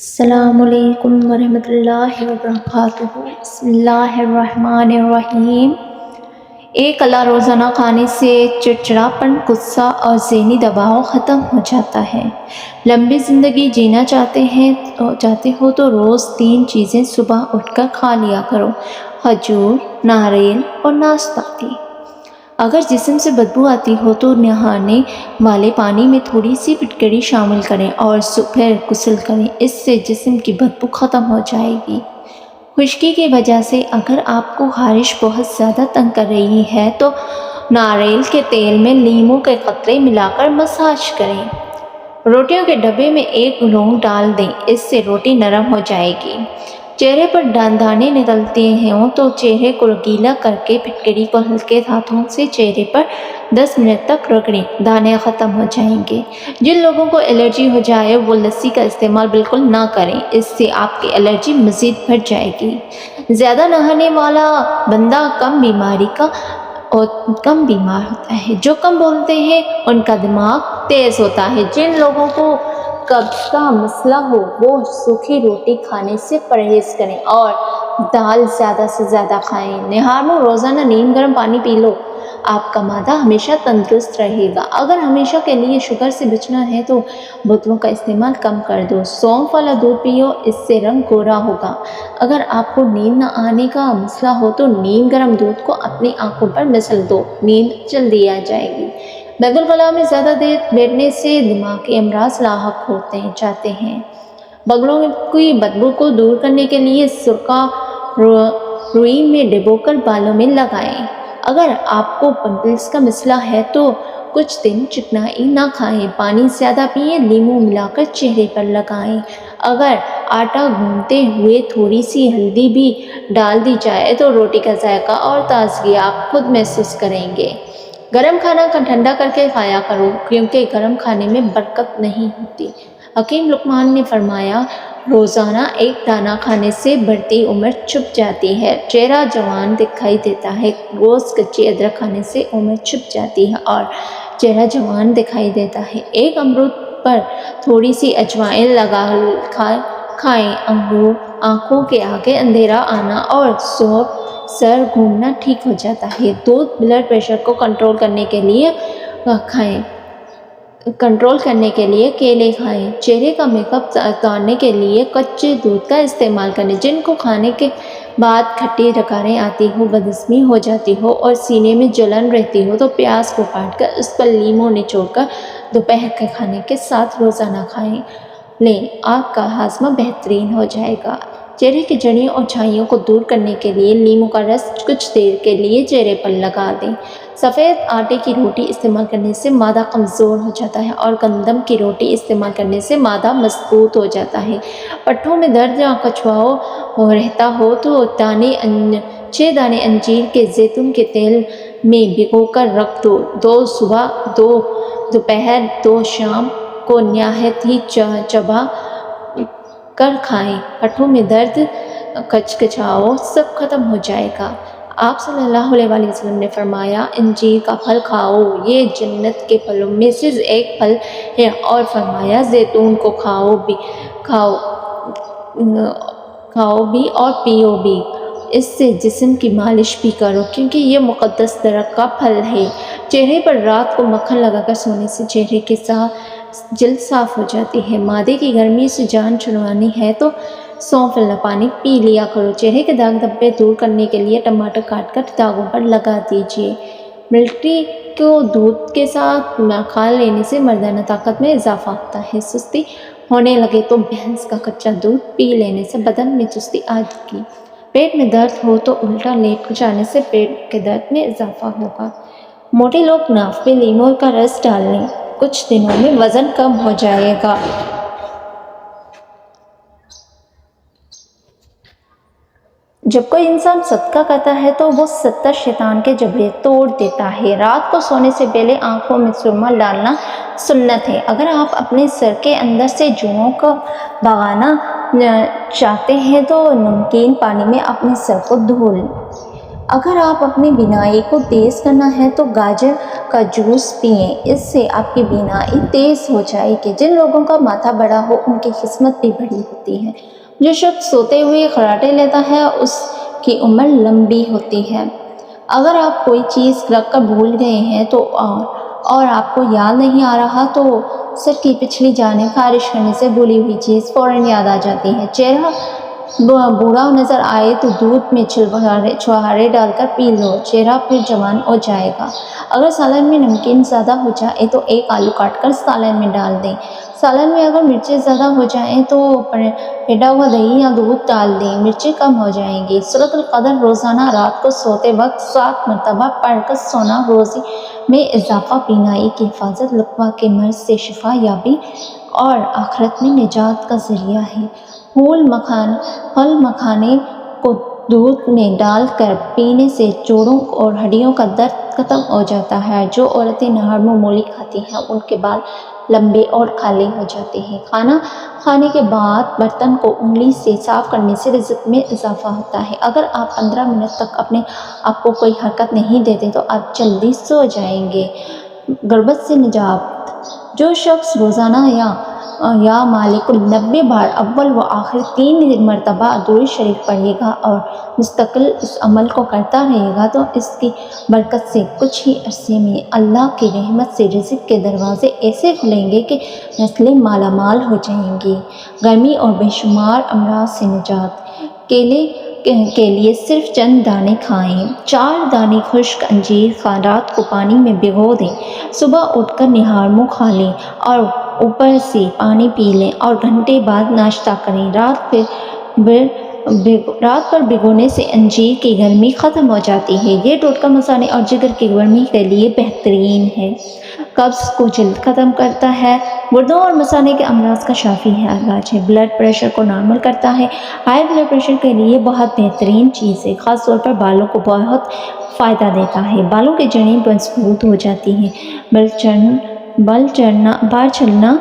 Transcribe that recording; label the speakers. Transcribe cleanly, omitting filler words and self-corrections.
Speaker 1: السلام علیکم ورحمۃ اللہ وبرکاتہ۔ بسم اللہ الرحمن الرحیم۔ ایک اللہ روزانہ کھانے سے چڑچڑاپن، غصہ اور ذہنی دباؤ ختم ہو جاتا ہے۔ لمبی زندگی جینا چاہتے ہو تو روز 3 چیزیں صبح اٹھ کر کھا لیا کرو: کھجور، ناریل اور ناشپاتی۔ اگر جسم سے بدبو آتی ہو تو نہانے والے پانی میں تھوڑی سی پھٹکری شامل کریں اور پھر غسل کریں، اس سے جسم کی بدبو ختم ہو جائے گی۔ خشکی کی وجہ سے اگر آپ کو خارش بہت زیادہ تنگ کر رہی ہے تو ناریل کے تیل میں لیموں کے قطرے ملا کر مساج کریں۔ روٹیوں کے ڈبے میں 1 لونگ ڈال دیں، اس سے روٹی نرم ہو جائے گی۔ چہرے پر دانے نکلتے ہوں تو چہرے کو گیلا کر کے پھٹکری کو ہلکے ہاتھوں سے چہرے پر 10 منٹ تک رگڑیں، دانے ختم ہو جائیں گے۔ جن لوگوں کو الرجی ہو جائے وہ لسی کا استعمال بالکل نہ کریں، اس سے آپ کی الرجی مزید بڑھ جائے گی۔ زیادہ نہانے والا بندہ کم بیمار ہوتا ہے۔ جو کم بولتے ہیں ان کا دماغ تیز ہوتا ہے۔ جن لوگوں کو قبض کا مسئلہ ہو وہ سوکھی روٹی کھانے سے پرہیز کریں اور دال زیادہ سے زیادہ کھائیں۔ نہاروں روزانہ نیم گرم پانی پی لو، آپ کا معدہ ہمیشہ تندرست رہے گا۔ اگر ہمیشہ کے لیے شوگر سے بچنا ہے تو بوتلوں کا استعمال کم کر دو۔ سونف والا دودھ پیو، اس سے رنگ گورا ہوگا۔ اگر آپ کو نیند نہ آنے کا مسئلہ ہو تو نیم گرم دودھ کو اپنی آنکھوں پر مسل دو، نیند جلدی آ جائے گی۔ بیت الخلاء میں زیادہ دیر بیٹھنے سے دماغی امراض لاحق ہوتے جاتے ہیں۔ بغلوں کی بدبو کو دور کرنے کے لیے سرکہ روئی میں ڈبو کر بالوں میں لگائیں۔ اگر آپ کو پمپلز کا مسئلہ ہے تو کچھ دن چکنائی نہ کھائیں، پانی زیادہ پئیں، لیموں ملا کر چہرے پر لگائیں۔ اگر آٹا گوندتے ہوئے تھوڑی سی ہلدی بھی ڈال دی جائے تو روٹی کا ذائقہ اور تازگی آپ خود محسوس کریں گے۔ گرم کھانا ٹھنڈا کر کے کھایا کرو کیونکہ گرم کھانے میں برکت نہیں ہوتی۔ حکیم لقمان نے فرمایا، روزانہ 1 دانہ کھانے سے بڑھتی عمر چھپ جاتی ہے، چہرہ جوان دکھائی دیتا ہے۔ روز کچی ادرک کھانے سے عمر چھپ جاتی ہے اور چہرہ جوان دکھائی دیتا ہے۔ 1 امرود پر تھوڑی سی اجوائن لگا کھائیں۔ انگور، آنکھوں کے آگے اندھیرا آنا اور سر گھومنا ٹھیک ہو جاتا ہے۔ دودھ بلڈ پریشر کو کنٹرول کرنے کے لیے کیلے کھائیں۔ چہرے کا میک اپ اتارنے کے لیے کچے دودھ کا استعمال کریں۔ جن کو کھانے کے بعد کھٹی ڈکاریں آتی ہو، بدہضمی ہو جاتی ہو اور سینے میں جلن رہتی ہو تو پیاز کو کاٹ کر اس پر لیموں نچوڑ کر دوپہر کے کھانے کے ساتھ روزانہ کھائیں لیں، آپ کا ہاضمہ بہترین ہو جائے گا۔ چہرے کی جڑیں اور چھائیوں کو دور کرنے کے لیے لیموں کا رس کچھ دیر کے لیے چہرے پر لگا دیں۔ سفید آٹے کی روٹی استعمال کرنے سے معدہ کمزور ہو جاتا ہے اور گندم کی روٹی استعمال کرنے سے معدہ مضبوط ہو جاتا ہے۔ پٹھوں میں درد یا کھچواؤ رہتا ہو تو 6 دانے انجیر کے زیتون کے تیل میں بھگو کر رکھ دو، 2 صبح 2 دوپہر 2 شام کو نہایت ہی چبا کر کھائیں۔ پٹھوں میں درد، کھچکچاؤ سب ختم ہو جائے گا۔ آپ صلی اللہ علیہ وآلہ وسلم نے فرمایا، انجیر کا پھل کھاؤ، یہ جنت کے پھلوں میں سے ایک پھل ہے، اور فرمایا زیتون کو کھاؤ بھی اور پیو بھی، اس سے جسم کی مالش بھی کرو کیونکہ یہ مقدس درخت کا پھل ہے۔ چہرے پر رات کو مکھن لگا کر سونے سے چہرے کی جلد صاف ہو جاتی ہے۔ معدے کی گرمی سے جان چھڑوانی ہے تو سونف والا پانی پی لیا کرو۔ چہرے کے داغ دھبے دور کرنے کے لیے ٹماٹر کاٹ کر داغوں پر لگا دیجیے۔ ملٹری کو دودھ کے ساتھ کھا لینے سے مردانہ طاقت میں اضافہ ہوتا ہے۔ سستی ہونے لگے تو بھینس کا کچا دودھ پی لینے سے بدن میں چستی آ جائے گی۔ پیٹ میں درد ہو تو الٹا لیٹ جانے سے پیٹ کے درد میں اضافہ ہوگا۔ موٹے لوگ ناف میں لیموں کا رس ڈال لیں، کچھ دنوں میں وزن کم ہو جائے گا۔ جب کوئی انسان صدقہ کرتا ہے تو وہ 70 شیطان کے جبڑے توڑ دیتا ہے۔ رات کو سونے سے پہلے آنکھوں میں سرما ڈالنا سنت ہے۔ اگر آپ اپنے سر کے اندر سے جوؤں کو بھگانا چاہتے ہیں تو نمکین پانی میں اپنے سر کو دھو لیں۔ اگر آپ اپنی بینائی کو تیز کرنا ہے تو گاجر کا جوس پئیں، اس سے آپ کی بینائی تیز ہو جائے گی۔ جن لوگوں کا ماتھا بڑا ہو ان کی قسمت بھی بڑی ہوتی ہے۔ جو شخص سوتے ہوئے خراٹے لیتا ہے اس کی عمر لمبی ہوتی ہے۔ اگر آپ کوئی چیز رکھ کر بھول گئے ہیں تو اور آپ کو یاد نہیں آ رہا تو سر کی پچھلی جانب خارش کرنے سے بھولی ہوئی چیز فوراً یاد آ جاتی ہے۔ چہرہ بوڑھا نظر آئے تو دودھ میں چھوہارے ڈال کر پی لو، چہرہ پھر جوان ہو جائے گا۔ اگر سالن میں نمکین زیادہ ہو جائے تو ایک آلو کاٹ کر سالن میں ڈال دیں۔ سالن میں اگر مرچیں زیادہ ہو جائیں تو پھٹا ہوا دہی یا دودھ ڈال دیں، مرچیں کم ہو جائیں گی۔ سورۃ القدر روزانہ رات کو سوتے وقت 7 مرتبہ پڑھ کر سونا روزی میں اضافہ، بینائی کی حفاظت، لقوہ کے مرض سے شفا یابی اور آخرت میں نجات کا ذریعہ ہے۔ پھل مکھانے کو دودھ میں ڈال کر پینے سے جوڑوں اور ہڈیوں کا درد ختم ہو جاتا ہے۔ جو عورتیں نہار معمولی کھاتی ہیں ان کے بال لمبے اور کالے ہو جاتے ہیں۔ کھانا کھانے کے بعد برتن کو انگلی سے صاف کرنے سے رزق میں اضافہ ہوتا ہے۔ اگر آپ 15 منٹ تک اپنے آپ کو کوئی حرکت نہیں دیتے تو آپ جلدی سو جائیں گے۔ غربت سے نجات۔ جو شخص روزانہ یا مالک 90 بار اول و آخر 3 مرتبہ درود شریف پڑھے گا اور مستقل اس عمل کو کرتا رہے گا تو اس کی برکت سے کچھ ہی عرصے میں اللہ کی رحمت سے رزق کے دروازے ایسے کھلیں گے کہ نسلیں مالا مال ہو جائیں گی۔ گرمی اور بے شمار امراض سے نجات۔ کیلے کے لیے صرف چند دانے کھائیں۔ 4 دانے خشک انجیر رات کو پانی میں بھگو دیں، صبح اٹھ کر نہار منہ کھا لیں اور اوپر سے پانی پی لیں اور گھنٹے بعد ناشتہ کریں۔ رات بھر بھگونے سے انجیر کی گرمی ختم ہو جاتی ہے۔ یہ ٹوٹکا مثانے اور جگر کی گرمی کے لیے بہترین ہے۔ قبض کو جلد ختم کرتا ہے۔ گردوں اور مثانے کے امراض کا شافی علاج ہے۔ بلڈ پریشر کو نارمل کرتا ہے۔ ہائی بلڈ پریشر کے لیے بہت بہترین چیز ہے، خاص طور پر بالوں کو بہت فائدہ دیتا ہے۔ بالوں کی جڑیں مضبوط ہو جاتی ہیں۔ بال جھڑنا